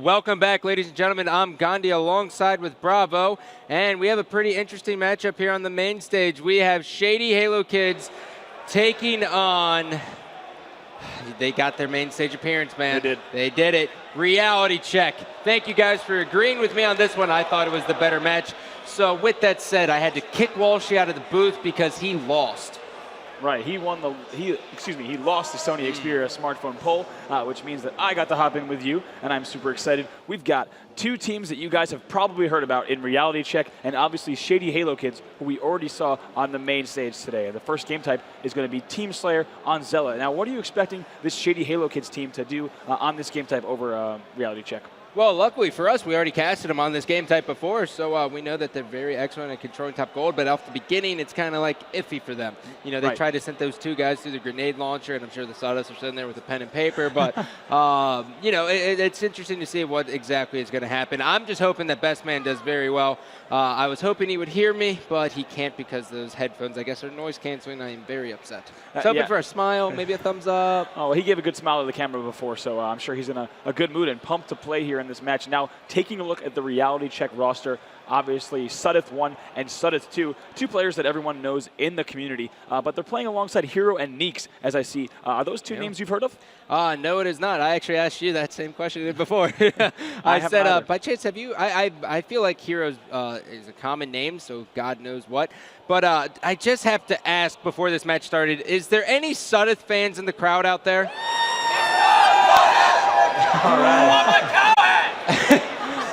Welcome back, ladies and gentlemen. I'm Gandhi alongside with Bravo, and we have a pretty interesting matchup here on the main stage. We have Shady Halo Kids taking on... They got their main stage appearance, man. They did. They did it. Reality check. Thank you guys for agreeing with me on this one. I thought it was the better match. So with that said, I had to kick Walshy out of the booth because he lost. Right, he lost the Sony Xperia smartphone poll, which means that I got to hop in with you, and I'm super excited. We've got two teams that you guys have probably heard about in Reality Check, and obviously Shady Halo Kids, who we already saw on the main stage today. The first game type is going to be Team Slayer on Zella. Now, what are you expecting this Shady Halo Kids team to do on this game type over Reality Check? Well, luckily for us, we already casted them on this game type before, so we know that they're very excellent at controlling top gold, but off the beginning, it's kind of like iffy for them. You know, they tried to send those two guys through the grenade launcher, and I'm sure the Sawdust are sitting there with a pen and paper, but, you know, it's interesting to see what exactly is going to happen. I'm just hoping that Best Man does very well. I was hoping he would hear me, but he can't because those headphones, I guess, are noise canceling. I am very upset. So hoping for a smile, maybe a thumbs up. Oh, well, he gave a good smile to the camera before, so I'm sure he's in a good mood and pumped to play here in this match. Now, taking a look at the Reality Check roster, obviously Sudeth 1 and Sudeth 2, two players that everyone knows in the community, but they're playing alongside Hero and Neeks, as I see. Are those two names you've heard of? No, it is not. I actually asked you that same question before. I said, by chance, have you? I feel like Hero is a common name, so God knows what. But I just have to ask before this match started, is there any Sudeth fans in the crowd out there? All right.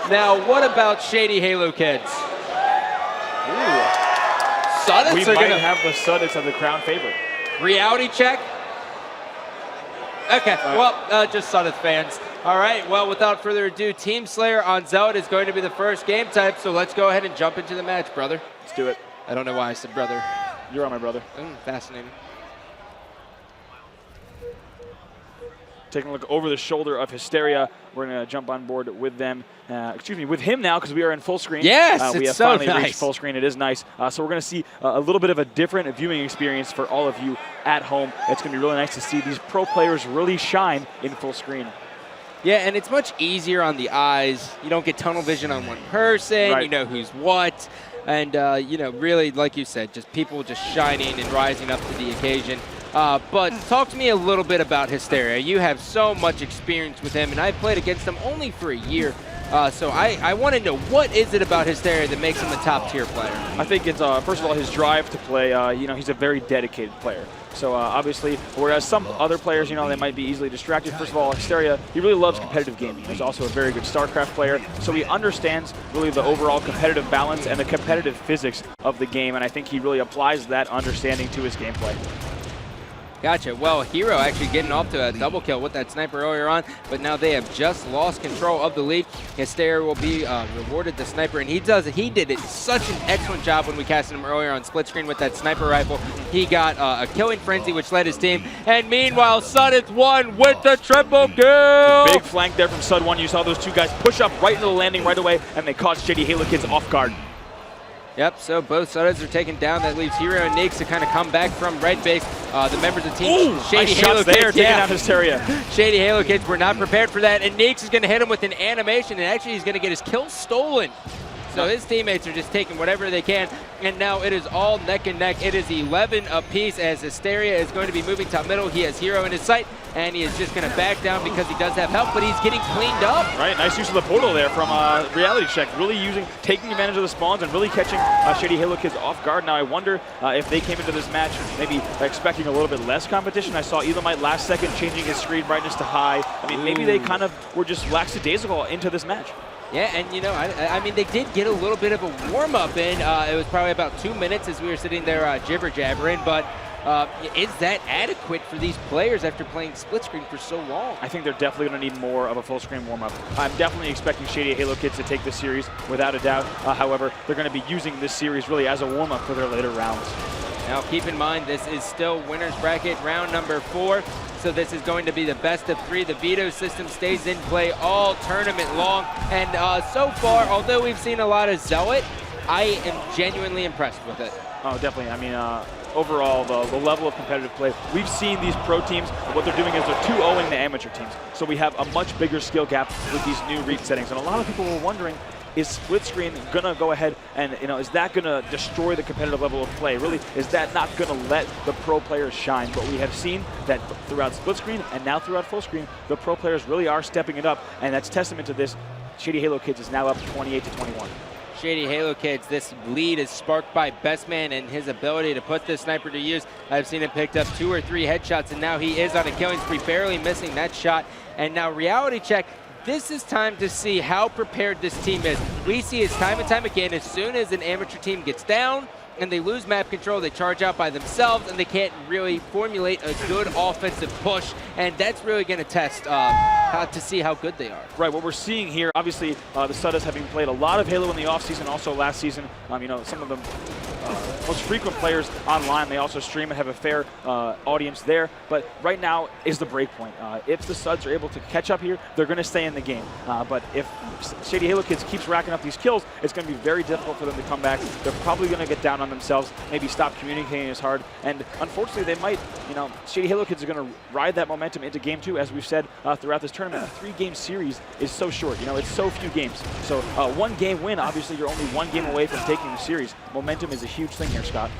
Now, what about Shady Halo Kids? Sudeths we are might gonna have the Sudeths as the crown favorite. Reality check? Okay, well, just Sudeth fans. All right, well, without further ado, Team Slayer on Zealot is going to be the first game type, so let's go ahead and jump into the match, brother. Let's do it. I don't know why I said brother. You're on, my brother. Fascinating. Taking a look over the shoulder of Hysteria. We're going to jump on board with them. With him now, because we are in full screen. Yes, we have so finally reached full screen. It is nice. So we're going to see a little bit of a different viewing experience for all of you at home. It's going to be really nice to see these pro players really shine in full screen. Yeah, and it's much easier on the eyes. You don't get tunnel vision on one person. Right. You know who's what. And, you know, really, like you said, just people just shining and rising up to the occasion. But talk to me a little bit about Hysteria. You have so much experience with him, and I've played against him only for a year. So I want to know, what is it about Hysteria that makes him a top-tier player? I think it's, first of all, his drive to play. You know, he's a very dedicated player. So obviously, whereas some other players, you know, they might be easily distracted. First of all, Hysteria, he really loves competitive gaming. He's also a very good StarCraft player. So he understands really the overall competitive balance and the competitive physics of the game. And I think he really applies that understanding to his gameplay. Gotcha. Well, Hero actually getting off to a double kill with that sniper earlier on, but now they have just lost control of the lead. Hysteria will be rewarded the sniper, and he did it such an excellent job when we casted him earlier on split screen with that sniper rifle. He got a killing frenzy, which led his team, and meanwhile, Sudeth won with the triple kill. Big flank there from Sud 1. You saw those two guys push up right into the landing right away, and they caught Shady Halo Kids off guard. Yep, so both Sudeths are taken down. That leaves Hero and Neeks to kind of come back from red base. The members of Team Shady Halo Kids, taking out Hysteria. Shady Halo Kids were not prepared for that, and Neeks is going to hit him with an animation, and actually he's going to get his kill stolen. So his teammates are just taking whatever they can, and now it is all neck and neck. It is 11 apiece as Hysteria is going to be moving top middle. He has Hero in his sight, and he is just going to back down because he does have help, but he's getting cleaned up. Right, nice use of the portal there from Reality Check. Really taking advantage of the spawns and really catching Shady Halo Kids off guard. Now I wonder if they came into this match maybe expecting a little bit less competition. I saw Elamite last second changing his screen brightness to high. I mean, maybe they kind of were just lackadaisical into this match. Yeah, and you know, I mean, they did get a little bit of a warm-up in. It was probably about 2 minutes as we were sitting there jibber-jabbering, but is that adequate for these players after playing split screen for so long? I think they're definitely going to need more of a full screen warm-up. I'm definitely expecting Shady Halo Kids to take this series without a doubt. However, they're going to be using this series really as a warm-up for their later rounds. Now keep in mind, this is still winner's bracket round number 4. So this is going to be the best of 3. The veto system stays in play all tournament long. And so far, although we've seen a lot of Zealot, I am genuinely impressed with it. Oh, definitely. I mean, overall, the level of competitive play. We've seen these pro teams, what they're doing is they're 2-0ing the amateur teams. So we have a much bigger skill gap with these new reach settings. And a lot of people were wondering, is split screen gonna go ahead and, is that gonna destroy the competitive level of play? Really, is that not gonna let the pro players shine? But we have seen that throughout split screen and now throughout full screen, the pro players really are stepping it up, and that's testament to this. Shady Halo Kids is now up 28-21. Shady Halo Kids, this lead is sparked by Bestman and his ability to put this sniper to use. I've seen him picked up 2 or 3 headshots, and now he is on a killing spree, barely missing that shot. And now reality check. This is time to see how prepared this team is. We see it time and time again, as soon as an amateur team gets down and they lose map control, they charge out by themselves and they can't really formulate a good offensive push. And that's really going to test how to see how good they are. Right, what we're seeing here, obviously the Suddas having played a lot of Halo in the offseason, also last season, some of the most frequent players online. They also stream and have a fair audience there. But right now is the break point. If the Suds are able to catch up here, they're going to stay in the game. But if Shady Halo Kids keeps racking up these kills, it's going to be very difficult for them to come back. They're probably going to get down on themselves, maybe stop communicating as hard. And unfortunately, they might, Shady Halo Kids are going to ride that momentum into game 2. As we've said throughout this tournament, a 3-game series is so short. It's so few games. So 1-game win, obviously, you're only 1 game away from taking the series. Momentum is a huge thing here, Scott.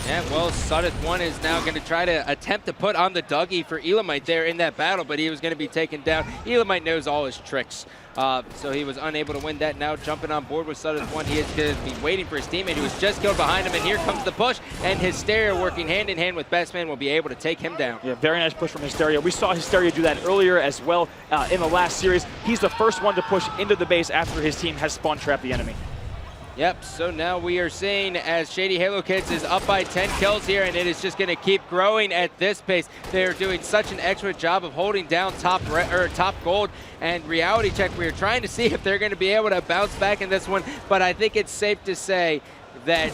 Yeah, well, Sudeth 1 is now going to try to attempt to put on the Dougie for Elamite there in that battle, but he was going to be taken down. Elamite knows all his tricks, so he was unable to win that. Now jumping on board with Sudeth 1, he is going to be waiting for his teammate who was just killed behind him, and here comes the push, and Hysteria working hand-in-hand with Bestman will be able to take him down. Yeah, very nice push from Hysteria. We saw Hysteria do that earlier as well in the last series. He's the first one to push into the base after his team has spawn trapped the enemy. Yep, so now we are seeing as Shady Halo Kids is up by 10 kills here, and it is just going to keep growing at this pace. They're doing such an excellent job of holding down top gold and reality check. We are trying to see if they're going to be able to bounce back in this one, but I think it's safe to say that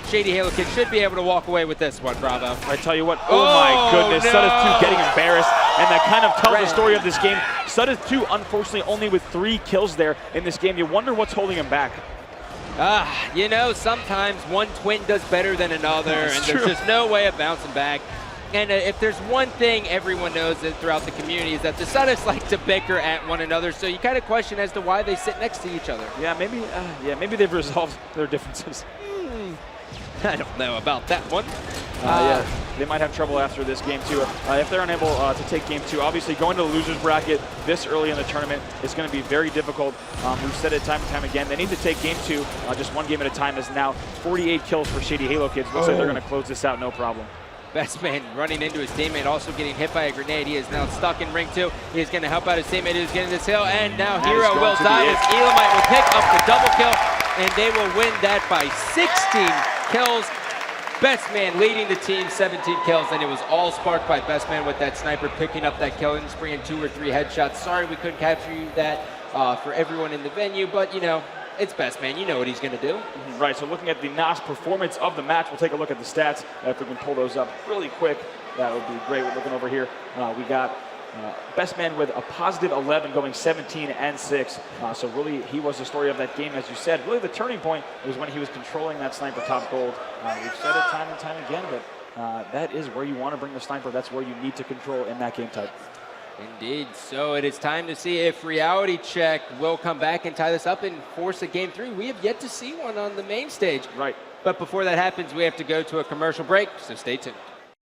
Shady Halo Kids should be able to walk away with this one, Bravo. I tell you what, oh my goodness, no. Sudeth 2 getting embarrassed, and that kind of tells the story of this game. Sudeth 2, unfortunately, only with 3 kills there in this game. You wonder what's holding him back. Sometimes one twin does better than another, and there's just no way of bouncing back. And if there's one thing everyone knows that throughout the community is that the Suddas like to bicker at one another, so you kind of question as to why they sit next to each other. Yeah, maybe they've resolved their differences. I don't know about that one. Yeah, they might have trouble after this game too. If they're unable to take game 2, obviously going to the loser's bracket this early in the tournament is going to be very difficult. We've said it time and time again. They need to take game 2 just 1 game at a time. As now 48 kills for Shady Halo Kids. Looks like they're going to close this out no problem. Bestman running into his teammate, also getting hit by a grenade. He is now stuck in ring 2. He's going to help out his teammate who's getting this hill, and now Hero will die as Elamite will pick up the double kill, and they will win that by 16 kills. Bestman leading the team, 17 kills, and it was all sparked by Bestman with that sniper picking up that killing spree and 2 or 3 headshots. Sorry we couldn't capture you that for everyone in the venue, but it's Bestman. You know what he's going to do. Right, so looking at the NOS performance of the match, we'll take a look at the stats. If we can pull those up really quick, that would be great. We're looking over here. We got Bestman with a positive 11 going 17 and 6. So really he was the story of that game, as you said. Really the turning point was when he was controlling that sniper top gold. We've said it time and time again, but that is where you want to bring the sniper. That's where you need to control in that game type. Indeed. So it is time to see if Reality Check will come back and tie this up and force a game 3. We have yet to see one on the main stage. Right. But before that happens, we have to go to a commercial break, so stay tuned.